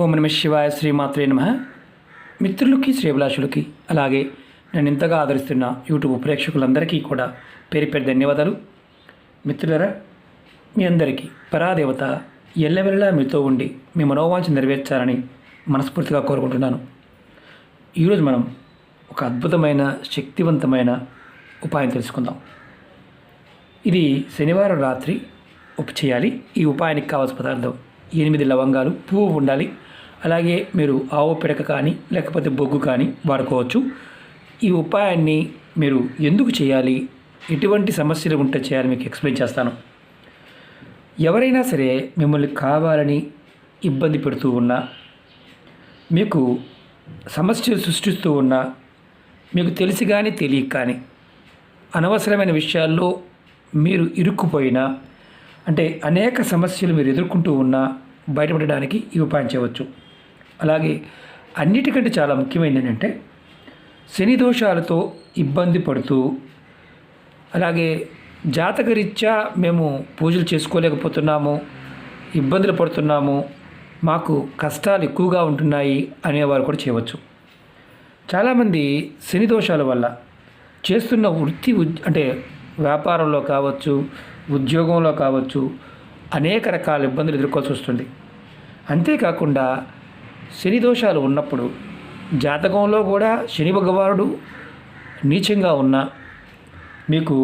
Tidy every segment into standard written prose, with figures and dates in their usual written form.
ఓం నమ శివాయ, శ్రీమాత్రే నమః. మిత్రులకి, శ్రేభిలాషులకి, అలాగే నేను ఇంతగా ఆదరిస్తున్న యూట్యూబ్ ప్రేక్షకులందరికీ కూడా పేరు పేరు ధన్యవాదాలు. మిత్రులరా, మీ అందరికీ పరాదేవత ఎల్లవెల్లా మీతో ఉండి మీ మనోవాంఛ నెరవేర్చాలని మనస్ఫూర్తిగా కోరుకుంటున్నాను. ఈరోజు మనం ఒక అద్భుతమైన శక్తివంతమైన ఉపాయం తెలుసుకుందాం. ఇది శనివారం రాత్రి చేయాలి. ఈ ఉపాయానికి కావాల్సిన పదార్థం 8 లవంగాలు, పువ్వు ఉండాలి. అలాగే మీరు ఆవు పిడక కానీ లేకపోతే బొగ్గు కానీ వాడుకోవచ్చు. ఈ ఉపాయాన్ని మీరు ఎందుకు చేయాలి, ఎటువంటి సమస్యలు ఉంటే చేయాలి మీకు ఎక్స్ప్లెయిన్ చేస్తాను. ఎవరైనా సరే మిమ్మల్ని కావాలని ఇబ్బంది పెడుతూ ఉన్నా, మీకు సమస్యలు సృష్టిస్తూ ఉన్నా, మీకు తెలిసి కానీ తెలియక కానీ అనవసరమైన విషయాల్లో మీరు ఇరుక్కుపోయినా, అంటే అనేక సమస్యలు మీరు ఎదుర్కొంటూ ఉన్నా బయటపడడానికి ఈ ఉపాయం చేయవచ్చు. అలాగే అన్నిటికంటే చాలా ముఖ్యమైనది ఏంటంటే, శని దోషాలతో ఇబ్బంది పడుతూ, అలాగే జాతకరీత్యా మేము పూజలు చేసుకోలేకపోతున్నాము, ఇబ్బందులు పడుతున్నాము, మాకు కష్టాలు ఎక్కువగా ఉంటున్నాయి అనేవారు కూడా చేయవచ్చు. చాలామంది శని దోషాల వల్ల చేస్తున్న వృత్తి అంటే వ్యాపారంలో కావచ్చు, ఉద్యోగంలో కావచ్చు, అనేక రకాల ఇబ్బందులు ఎదుర్కోవాల్సి వస్తుంది. అంతేకాకుండా శని దోషాలు ఉన్నప్పుడు జాతకంలో కూడా శని భగవానుడు నీచంగా ఉన్నా మీకు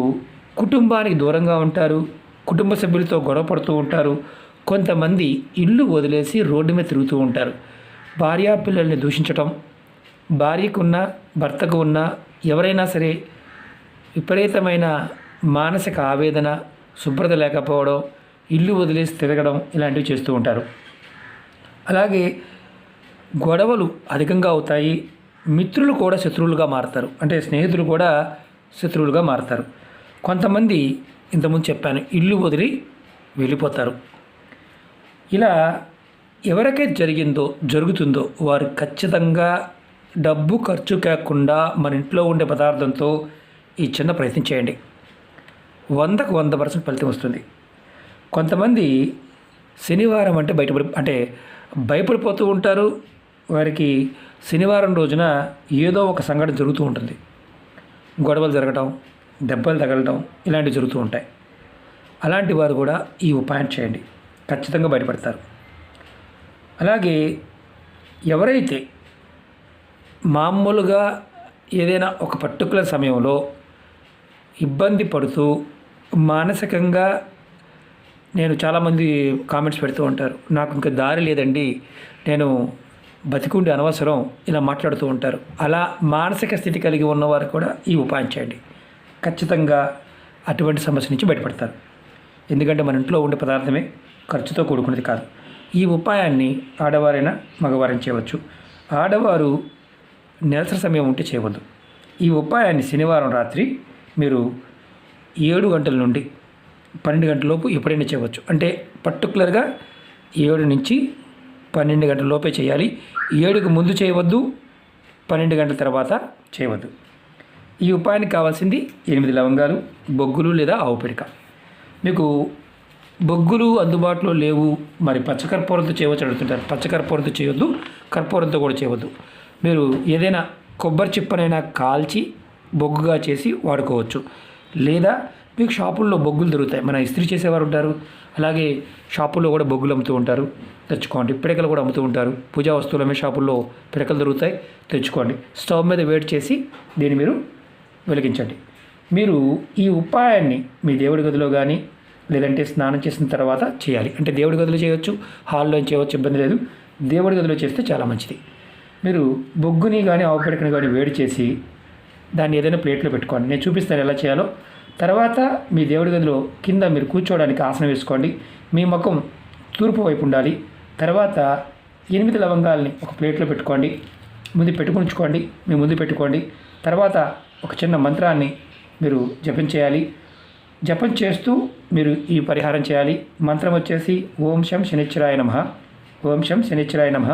కుటుంబానికి దూరంగా ఉంటారు, కుటుంబ సభ్యులతో గొడవ పడుతూ ఉంటారు, కొంతమంది ఇల్లు వదిలేసి రోడ్డు మీద తిరుగుతూ ఉంటారు. భార్యా పిల్లల్ని దూషించటం, భార్యకున్న భర్తకు ఉన్న ఎవరైనా సరే విపరీతమైన మానసిక ఆవేదన, శుభ్రత లేకపోవడం, ఇల్లు వదిలేసి తిరగడం, ఇలాంటివి చేస్తూ ఉంటారు. అలాగే గొడవలు అధికంగా అవుతాయి. మిత్రులు కూడా శత్రువులుగా మారుతారు, అంటే స్నేహితులు కూడా శత్రువులుగా మారుతారు. కొంతమంది ఇంతకుముందు చెప్పాను, ఇల్లు వదిలి వెళ్ళిపోతారు. ఇలా ఎవరికైతే జరుగుతుందో వారు ఖచ్చితంగా డబ్బు ఖర్చు కాకుండా మన ఇంట్లో ఉండే పదార్థంతో ఈ చిన్న ప్రయత్నం చేయండి. 100కు 100% ఫలితం వస్తుంది. కొంతమంది శనివారం అంటే భయపడిపోతూ ఉంటారు. వారికి శనివారం రోజున ఏదో ఒక సంఘటన జరుగుతూ ఉంటుంది. గొడవలు జరగడం, దెబ్బలు తగలడం, ఇలాంటివి జరుగుతూ ఉంటాయి. అలాంటి వారు కూడా ఈ ఉపాయం చేయండి, ఖచ్చితంగా బయటపడతారు. అలాగే ఎవరైతే మామూలుగా ఏదైనా ఒక పర్టికులర్ సమయంలో ఇబ్బంది పడుతూ మానసికంగా, నేను చాలామంది కామెంట్స్ పెడుతూ ఉంటారు, నాకు ఇంకా దారి లేదండి, నేను బతికుండి అనవసరం, ఇలా మాట్లాడుతూ ఉంటారు. అలా మానసిక స్థితి కలిగి ఉన్నవారు కూడా ఈ ఉపాయం చేయండి, ఖచ్చితంగా అటువంటి సమస్య నుంచి బయటపడతారు. ఎందుకంటే మన ఇంట్లో ఉండే పదార్థమే ఖర్చుతో కూడుకున్నది కాదు. ఈ ఉపాయాన్ని ఆడవారైనా మగవారైనా చేయవచ్చు. ఆడవారు నెలసరి సమయం ఉంటే చేయవద్దు. ఈ ఉపాయాన్ని శనివారం రాత్రి మీరు 7 గంటల నుండి 12 గంటల లోపు ఎప్పుడైనా చేయవచ్చు. అంటే పర్టికులర్గా 7 నుంచి 12 గంటల లోపే చేయాలి. 7కు ముందు చేయవద్దు, 12 గంటల తర్వాత చేయవద్దు. ఈ ఉపాయానికి కావాల్సింది 8 లవంగాలు, బొగ్గులు లేదా ఆవు పిడక. మీకు బొగ్గులు అందుబాటులో లేవు, మరి పచ్చకర్పూరంతో చేయవచ్చు అడుగుతుంటారు. పచ్చకర్పూరంతో చేయవద్దు, కర్పూరంతో కూడా చేయవద్దు. మీరు ఏదైనా కొబ్బరి చిప్పనైనా కాల్చి బొగ్గుగా చేసి వాడుకోవచ్చు. లేదా మీకు షాపుల్లో బొగ్గులు దొరుకుతాయి, మన ఇస్త్రీ చేసేవారు ఉంటారు, అలాగే షాపుల్లో కూడా బొగ్గులు అమ్ముతూ ఉంటారు, తెచ్చుకోండి. పిడకలు కూడా అమ్ముతూ ఉంటారు. పూజా వస్తువులమే షాపుల్లో పిడకలు దొరుకుతాయి, తెచ్చుకోండి. స్టవ్ మీద వేడి చేసి దీన్ని మీరు వెలిగించండి. మీరు ఈ ఉపాయాన్ని మీ దేవుడి గదిలో కానీ లేదంటే స్నానం చేసిన తర్వాత చేయాలి. అంటే దేవుడి గదిలో చేయవచ్చు, హాల్లో చేయవచ్చు, ఇబ్బంది లేదు. దేవుడి గదిలో చేస్తే చాలా మంచిది. మీరు బొగ్గుని కానీ ఆవు పిడకని కానీ వేడి చేసి దాన్ని ఏదైనా ప్లేట్లో పెట్టుకోండి. నేను చూపిస్తాను ఎలా చేయాలో. తర్వాత మీ దేవుడి గదిలో కింద మీరు కూర్చోవడానికి ఆసనం వేసుకోండి. మీ ముఖం తూర్పు వైపు ఉండాలి. తర్వాత 8 లవంగాల్ని ఒక ప్లేట్లో పెట్టుకోండి, ఉంచుకోండి, మీ ముందు పెట్టుకోండి. తర్వాత ఒక చిన్న మంత్రాన్ని మీరు జపం చేయాలి. జపం చేస్తూ మీరు ఈ పరిహారం చేయాలి. మంత్రం వచ్చేసి ఓం శం శనిశ్చరాయ నమః, ఓం శం శనిశ్చరాయ నమః.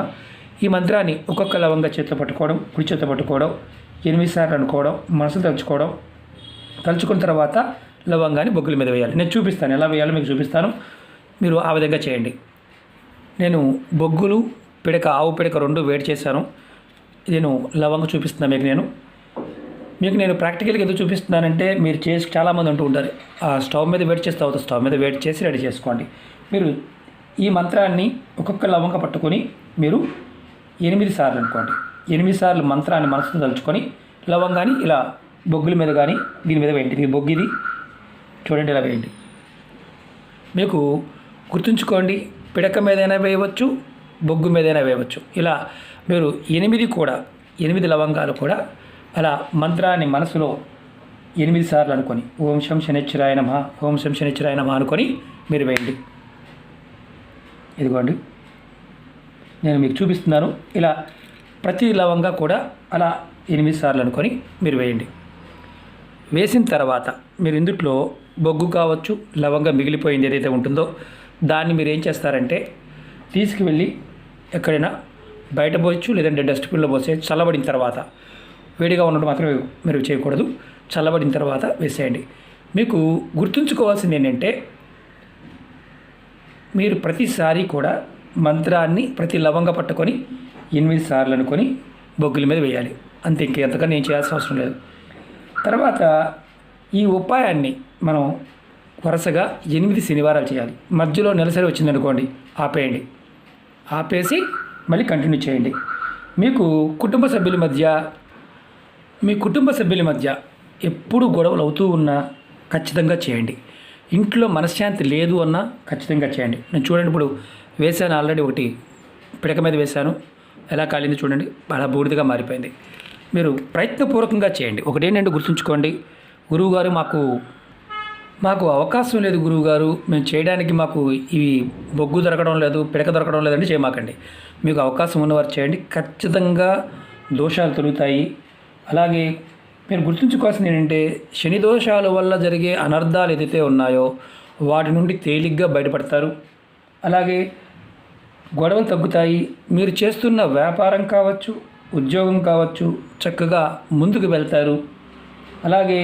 ఈ మంత్రాన్ని ఒక్కొక్క లవంగా చేతితో పట్టుకోవడం, కుడి చేతితో పట్టుకోవడం, 8 సార్లు అనుకోవడం, మనసు తలుచుకున్న తర్వాత లవంగాన్ని బొగ్గుల మీద వేయాలి. నేను చూపిస్తాను ఎలా వేయాలో, మీకు చూపిస్తాను. మీరు ఆ విధంగా చేయండి. నేను బొగ్గులు పిడక ఆవు పిడక 2 వేడి చేశాను. నేను లవంగ చూపిస్తున్నాను మీకు నేను ప్రాక్టికల్గా ఎందుకు చూపిస్తున్నానంటే మీరు చేసి చాలామంది అంటూ ఉంటారు స్టవ్ మీద వేడి చేస్తే అవుతుంది. స్టవ్ మీద వేడి చేసి రెడీ చేసుకోండి. మీరు ఈ మంత్రాన్ని ఒక్కొక్క లవంగ పట్టుకొని మీరు 8 సార్లు అనుకోండి. 8 సార్లు మంత్రాన్ని మనసులో తలుచుకొని లవంగాన్ని ఇలా బొగ్గుల మీద కానీ దీని మీద వేయండి. ఇది బొగ్గు, ఇది చూడండి, ఇలా వేయండి. మీకు గుర్తుంచుకోండి, పిడక మీదైనా వేయవచ్చు, బొగ్గు మీదైనా వేయవచ్చు. ఇలా మీరు 8 లవంగాలు కూడా అలా మంత్రాన్ని మనసులో 8 సార్లు అనుకొని ఓం శం శనిశ్చరాయ నమః, ఓం శం శనిశ్చరాయ నమః అనుకొని మీరు వేయండి. ఇదిగోండి నేను మీకు చూపిస్తున్నాను. ఇలా ప్రతి లవంగా కూడా అలా 8 సార్లు అనుకొని మీరు వేయండి. వేసిన తర్వాత మీరు ఇందుట్లో బొగ్గు కావచ్చు, లవంగా మిగిలిపోయింది ఏదైతే ఉంటుందో దాన్ని మీరు ఏం చేస్తారంటే తీసుకువెళ్ళి ఎక్కడైనా బయట పోయచ్చు, లేదంటే డస్ట్బిన్లో పోసే. చల్లబడిన తర్వాత, వేడిగా ఉన్నట్టు మాత్రమే మీరు చేయకూడదు, చల్లబడిన తర్వాత వేసేయండి. మీకు గుర్తుంచుకోవాల్సింది ఏంటంటే మీరు ప్రతిసారి కూడా మంత్రాన్ని ప్రతి లవంగ పట్టుకొని 8 సార్లు అనుకొని బొగ్గుల మీద వేయాలి. అంతే, ఇంకెంతకన్నా నేను చేయాల్సిన అవసరం లేదు. తర్వాత ఈ ఉపాయాన్ని మనం వరుసగా 8 శనివారాలు చేయాలి. మధ్యలో నెలసరి వచ్చిందనుకోండి ఆపేయండి. ఆపేసి మళ్ళీ కంటిన్యూ చేయండి. మీకు కుటుంబ సభ్యుల మధ్య ఎప్పుడు గొడవలు అవుతూ ఉన్నా ఖచ్చితంగా చేయండి. ఇంట్లో మనశ్శాంతి లేదు అన్నా ఖచ్చితంగా చేయండి. నేను చూడండి, ఇప్పుడు వేసాను ఆల్రెడీ, ఒకటి పిడక మీద వేశాను, ఎలా కాలింది చూడండి, అలా బూడిదగా మారిపోయింది. మీరు ప్రయత్నపూర్వకంగా చేయండి. ఒకటేంటంటే గుర్తుంచుకోండి, గురువుగారు మాకు అవకాశం లేదు గురువుగారు, మేము చేయడానికి మాకు ఇవి బొగ్గు దొరకడం లేదు, పిడక దొరకడం లేదంటే చేయమాకండి. మీకు అవకాశం ఉన్నవారు చేయండి, ఖచ్చితంగా దోషాలు తొలుగుతాయి. అలాగే మీరు గుర్తుంచుకోవాల్సింది ఏంటంటే శని దోషాల వల్ల జరిగే అనర్థాలు ఏదైతే ఉన్నాయో వాటి నుండి తేలిగ్గా బయటపడతారు. అలాగే గొడవలు తగ్గుతాయి. మీరు చేస్తున్న వ్యాపారం కావచ్చు, ఉద్యోగం కావచ్చు, చక్కగా ముందుకు వెళ్తారు. అలాగే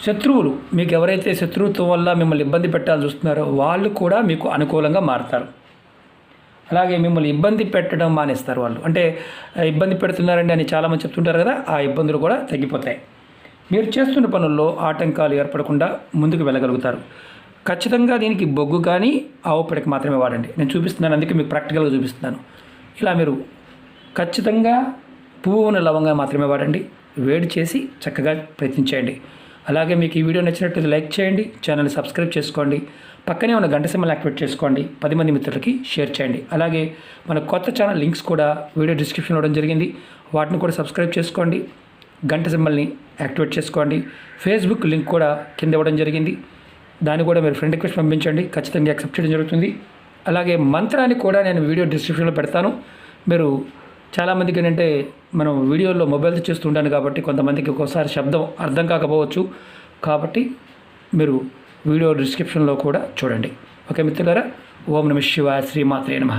శత్రువులు, మీకు ఎవరైతే శత్రుత్వం వల్ల మిమ్మల్ని ఇబ్బంది పెట్టాలని చూస్తున్నారో వాళ్ళు కూడా మీకు అనుకూలంగా మారుతారు. అలాగే మిమ్మల్ని ఇబ్బంది పెట్టడం మానేస్తారు వాళ్ళు. అంటే ఇబ్బంది పెడుతున్నారండి అని చాలామంది చెప్తుంటారు కదా, ఆ ఇబ్బందులు కూడా తగ్గిపోతాయి. మీరు చేస్తున్న పనుల్లో ఆటంకాలు ఏర్పడకుండా ముందుకు వెళ్ళగలుగుతారు. ఖచ్చితంగా దీనికి బొగ్గు కానీ ఆవు పిడక మాత్రమే వాడండి. నేను చూపిస్తున్నాను, అందుకే మీకు ప్రాక్టికల్గా చూపిస్తున్నాను. ఇలా మీరు ఖచ్చితంగా పువ్వు ఉన్న లవంగా మాత్రమే వాడండి. వేడి చేసి చక్కగా ప్రయత్నించండి. అలాగే మీకు ఈ వీడియో నచ్చినట్లయితే లైక్ చేయండి, ఛానల్ని సబ్స్క్రైబ్ చేసుకోండి, పక్కనే ఉన్న గంట సింబల్ యాక్టివేట్ చేసుకోండి, 10 మంది మిత్రులకి షేర్ చేయండి. అలాగే మన కొత్త ఛానల్ లింక్స్ కూడా వీడియో డిస్క్రిప్షన్లో ఇవ్వడం జరిగింది, వాటిని కూడా సబ్స్క్రైబ్ చేసుకోండి, గంట సింబల్ని యాక్టివేట్ చేసుకోండి. ఫేస్బుక్ లింక్ కూడా కింద ఇవ్వడం జరిగింది, దాన్ని కూడా మీరు ఫ్రెండ్ రిక్వెస్ట్ పంపించండి, ఖచ్చితంగా యాక్సెప్ట్ చేయడం జరుగుతుంది. అలాగే మంత్రాన్ని కూడా నేను వీడియో డిస్క్రిప్షన్లో పెడతాను. మీరు చాలామందికి ఏంటంటే మనం వీడియోలో మొబైల్తో చేస్తుంటాను కాబట్టి కొంతమందికి ఒక్కోసారి శబ్దం అర్థం కాకపోవచ్చు, కాబట్టి మీరు వీడియో డిస్క్రిప్షన్లో కూడా చూడండి. ఓకే మిత్రులారా, ఓం నమః శివాయ, శ్రీమాత్రే నమః.